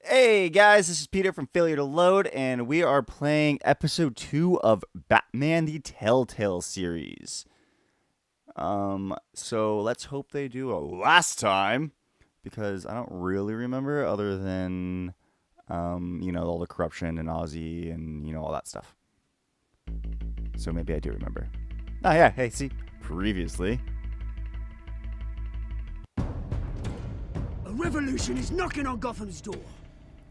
Hey guys, this is Peter from Failure to Load, and we are playing episode 2 of Batman the Telltale series. So let's hope they do a last time, because I don't really remember other than, all the corruption and Ozzy and, all that stuff. So maybe I do remember. Oh yeah, hey, see, previously. A revolution is knocking on Gotham's door.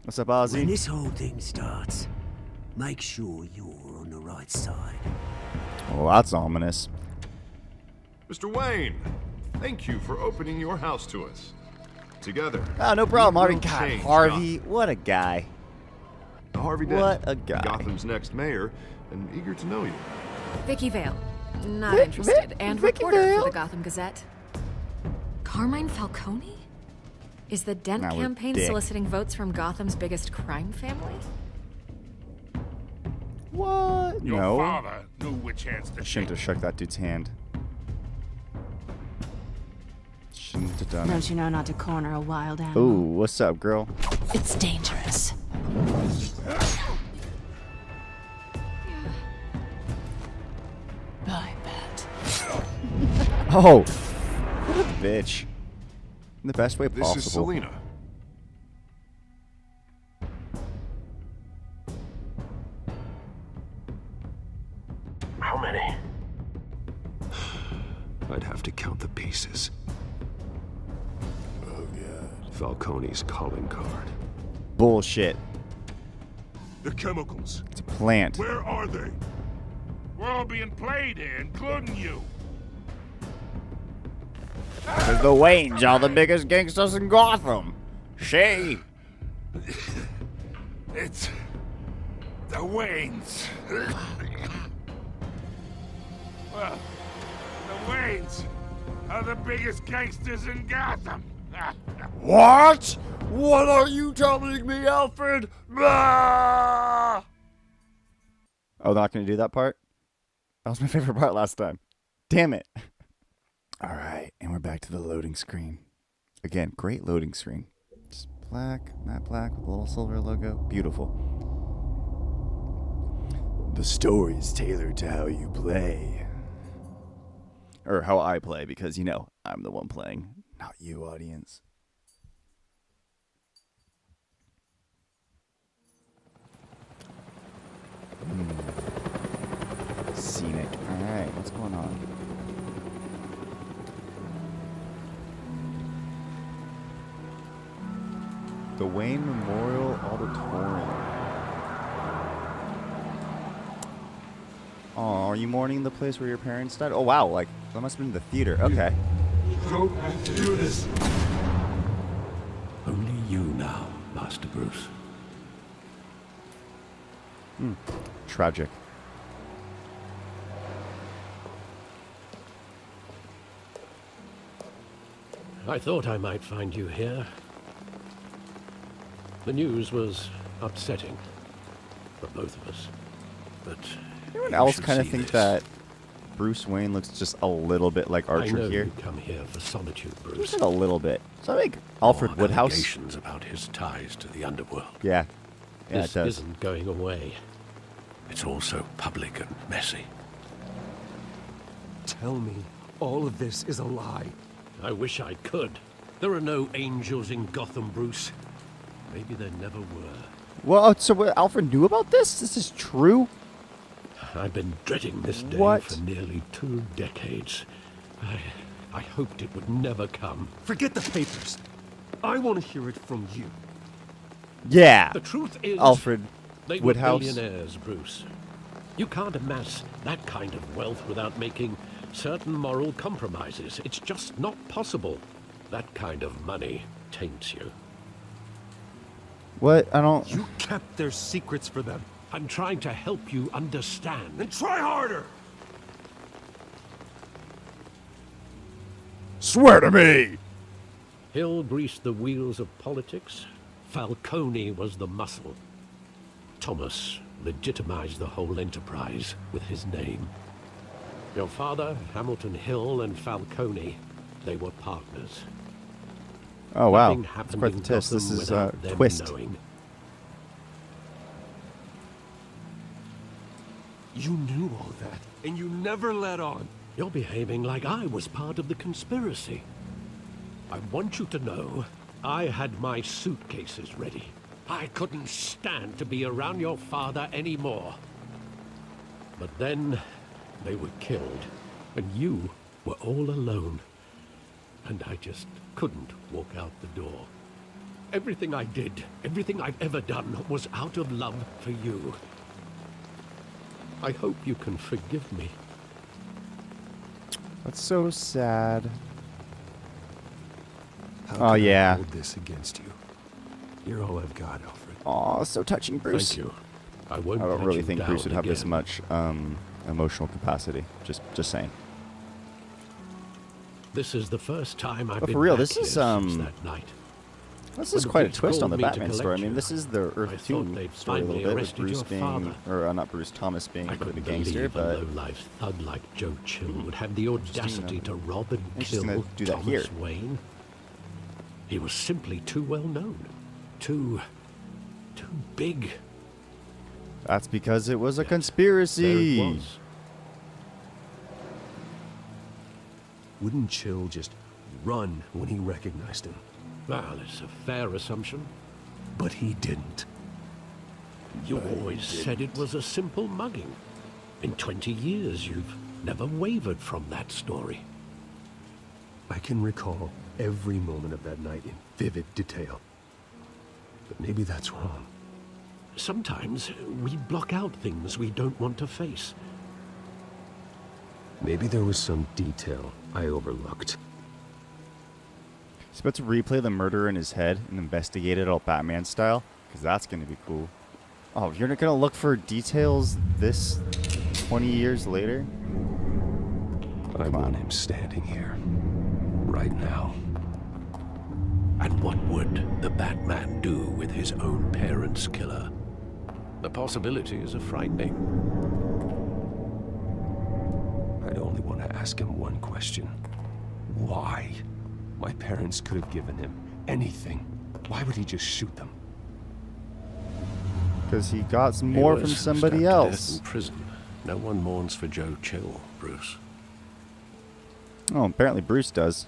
What's up, When Ozzy? this whole thing starts, make sure you're on the right side. Oh, that's ominous. Mr. Wayne, thank you for opening your house to us. Together. Oh, no problem, we Harvey. will God, change Harvey, what a guy. Gotham. Harvey Dent, What a guy. Gotham's next mayor, and eager to know you. Vicky Vale. Not interested. And Vicky reporter Vale? for the Gotham Gazette. Carmine Falcone? Is the Dent Now we're campaign dick. soliciting votes from Gotham's biggest crime family? What? Your No. father knew which hands to I shouldn't have shook that dude's hand. Shouldn't have done it. Don't you know not to corner a wild animal? Ooh, what's up, girl? It's dangerous. I bet. Oh, what a bitch. In the best way This possible. is Selina. How many? I'd have to count the pieces. Oh, God. Falcone's calling card. Bullshit. The chemicals. It's a plant. Where are they? We're all being played here, including you. Because the Waynes are the biggest gangsters in Gotham. She. It's the Waynes. Well, the Waynes are the biggest gangsters in Gotham. What? What are you telling me, Alfred? Oh, not gonna do that part? That was my favorite part last time. Damn it. Alright, and we're back to the loading screen. Again, great loading screen. Just black, matte black with a little silver logo. Beautiful. The story's tailored to how you play. Or how I play, because, I'm the one playing, not you, audience. Scenic. Alright, what's going on? The Wayne Memorial Auditorium. Oh, are you mourning the place where your parents died? Oh, wow, that must have been the theater. Okay. Don't have to do this. Only you now, Master Bruce. Tragic. I thought I might find you here. The news was upsetting for both of us, but Anyone you else should kind of see think this. that Bruce Wayne looks just a little bit like I Archer know here? you come here for solitude, Bruce. Just a little bit. So I think Alfred More Woodhouse. allegations about his ties to the underworld. Yeah. Yeah, This it does. isn't going away. It's all so public and messy. Tell me all of this is a lie. I wish I could. There are no angels in Gotham, Bruce. Maybe there never were. Well, so what, Alfred knew about this? This is true? I've been dreading this day What? for nearly 2 decades. I hoped it would never come. Forget the papers. I want to hear it from you. Yeah. The truth is, Alfred they were Woodhouse. billionaires, Bruce. You can't amass that kind of wealth without making certain moral compromises. It's just not possible. That kind of money taints you. What? I don't... You kept their secrets for them. I'm trying to help you understand. Then try harder! Swear to me! Hill greased the wheels of politics. Falcone was the muscle. Thomas legitimized the whole enterprise with his name. Your father, Hamilton Hill, and Falcone, they were partners. Oh, wow. Nothing That's happened quite the in twist. This Gotham is without them twist. knowing. You knew all that, and you never let on. You're behaving like I was part of the conspiracy. I want you to know I had my suitcases ready. I couldn't stand to be around your father anymore. But then they were killed, and you were all alone. And I just couldn't walk out the door. Everything I did, everything I've ever done, was out of love for you. I hope you can forgive me. That's so sad. How Oh, can I yeah. hold this against you? You're all I've got, Alfred. Aw, so touching, Bruce. Thank you. I won't I don't let really you think down Bruce would have this again. much emotional capacity. Just saying. This is the first time I've But been for real, back this here is, since that night. This When is the quite a police twist on called the me to Batman story. I collect mean, you, this is the I Earth thought 2 they'd story a little finally bit with arrested Bruce your being, father. or not Bruce, Thomas being I a bit of a couldn't gangster, believe but a low-life thug like Joe Chill would have the audacity to rob and Interesting kill to do that Thomas here. Wayne. He was simply too well known, too big. that's because it was a There conspiracy. it was. Wouldn't Chill just run when he recognized him? Well, it's a fair assumption. But he didn't. You always said it was a simple mugging. In 20 years, you've never wavered from that story. I can recall every moment of that night in vivid detail. But maybe that's wrong. Sometimes we block out things we don't want to face. Maybe there was some detail I overlooked. He's about to replay the murder in his head and investigate it all Batman style, because that's going to be cool. Oh, you're not going to look for details this 20 years later? I want him standing here, right now. And what would the Batman do with his own parents' killer? The possibilities are frightening. I'd only want to ask him one question. Why? My parents could have given him anything. Why would he just shoot them? Because he got some He more was from stabbed somebody to death else. in prison. No one mourns for Joe Chill, Bruce. Oh, apparently Bruce does.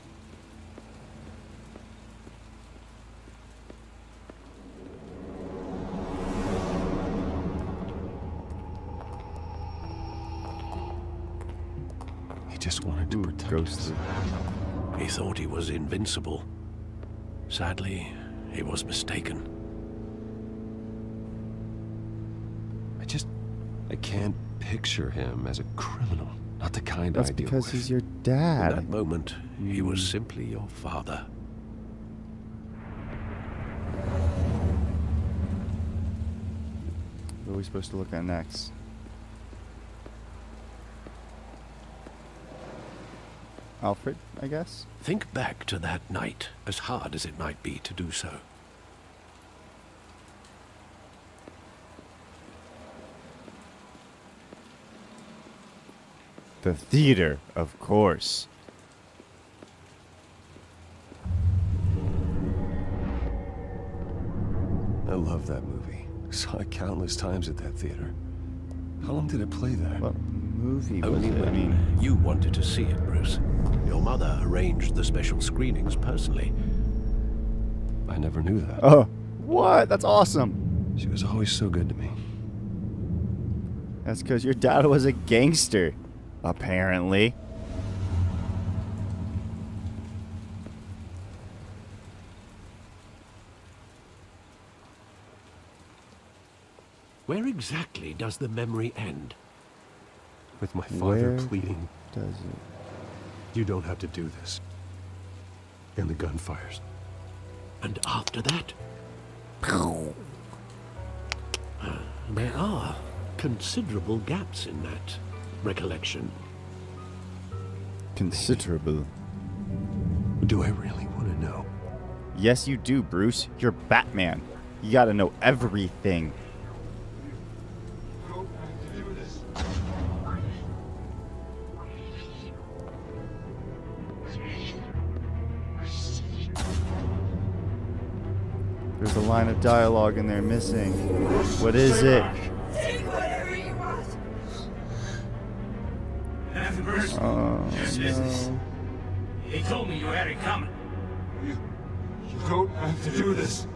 He just wanted to protect us. Ghostly. He thought he was invincible. Sadly, he was mistaken. I can't picture him as a criminal. Not the kind That's I deal because with. he's your In dad. that moment, he was simply your father. What are we supposed to look at next? Alfred, I guess? Think back to that night, as hard as it might be to do so. The theater, of course. I love that movie. Saw it countless times at that theater. How long did it play there? What movie was Only it? I when mean, you wanted to see it, Bruce. Your mother arranged the special screenings personally. I never knew that. oh, what? That's awesome. She was always so good to me. That's because your dad was a gangster, apparently. Where exactly does the memory end? With my father Where pleading, Does it? you don't have to do this. And the gun fires. And after that? There are considerable gaps in that recollection. Considerable. Do I really want to know? Yes, you do, Bruce. You're Batman. You gotta know everything. There's a line of dialogue in there missing. What is it? Take whatever you want. Nothing personal. Oh, Just business. no. He told me you had it coming. You don't have to do this.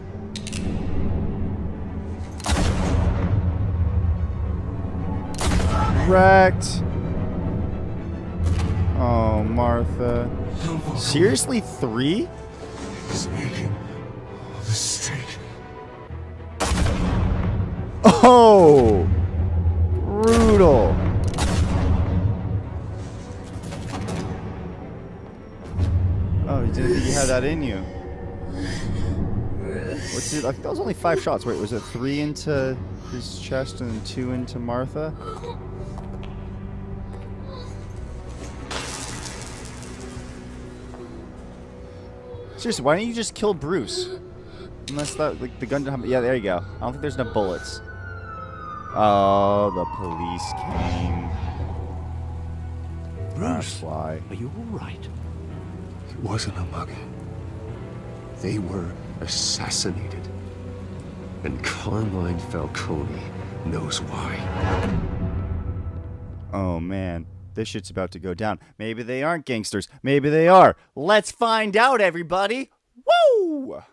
Wrecked. Oh, Martha. Seriously, 3? He's making a mistake. Oh! Brutal. Oh, you didn't think you had that in you. What's it? I think that was only 5 shots. Wait, was it 3 into his chest and 2 into Martha? Seriously, why don't you just kill Bruce? Unless that, like, the gun didn't have... Yeah, there you go. I don't think there's enough bullets. Oh, the police came. Bruce, Fly. are you all right? It wasn't a mugging. They were assassinated. And Carmine Falcone knows why. Oh, man. This shit's about to go down. Maybe they aren't gangsters. Maybe they are. Let's find out, everybody. Woo!